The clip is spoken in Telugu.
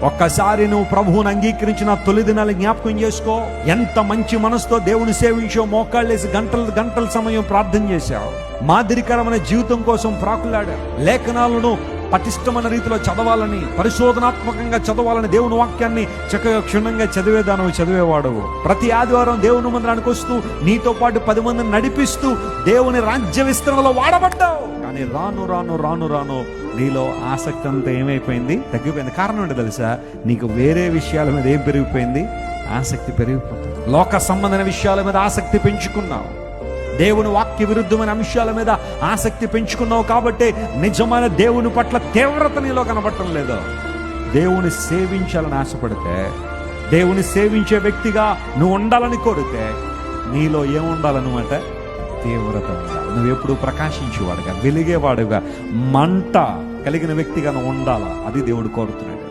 ఒక్కసారి నువ్వు ప్రభువుని అంగీకరించిన తొలి దినాలు జ్ఞాపకం చేసుకో. ఎంత మంచి మనసుతో దేవుని సేవించావు, మోకాళ్ళేసి గంటల సమయం ప్రార్థన చేశావు, మాదిరికరమైన జీవితం కోసం ప్రాకులాడా, లేఖనాలను పటిష్టమైన రీతిలో చదవాలని, పరిశోధనాత్మకంగా చదవాలని దేవుని వాక్యాన్ని చక్కగా క్షుణ్ణంగా చదివేవాడు. ప్రతి ఆదివారం దేవుని మందిరానికి వస్తూ నీతో పాటు 10 మందిని నడిపిస్తూ దేవుని రాజ్య విస్తరణలో వాడబడ్డావు. కానీ రాను నీలో ఆసక్తి అంతా ఏమైపోయింది? తగ్గిపోయింది. కారణం ఏంటో తెలుసా? నీకు వేరే విషయాల మీద ఏం పెరిగిపోయింది? ఆసక్తి పెరిగిపోతుంది. లోక సంబంధమైన విషయాల మీద ఆసక్తి పెంచుకున్నావు, దేవుని వాక్య విరుద్ధమైన అంశాల మీద ఆసక్తి పెంచుకున్నావు. కాబట్టి నిజమైన దేవుని పట్ల తీవ్రత నీలో కనబడటం లేదు. దేవుని సేవించాలని ఆశపడితే, దేవుని సేవించే వ్యక్తిగా నువ్వు ఉండాలని కోరితే నీలో ఏముండాలన్నమాట? తీవ్రత ఉండాలి. నువ్వు ఎప్పుడు ప్రకాశించేవాడుగా, వెలిగేవాడుగా, మంట కలిగిన వ్యక్తిగా నువ్వు ఉండాలా. అది దేవుడు కోరుతున్నాడు.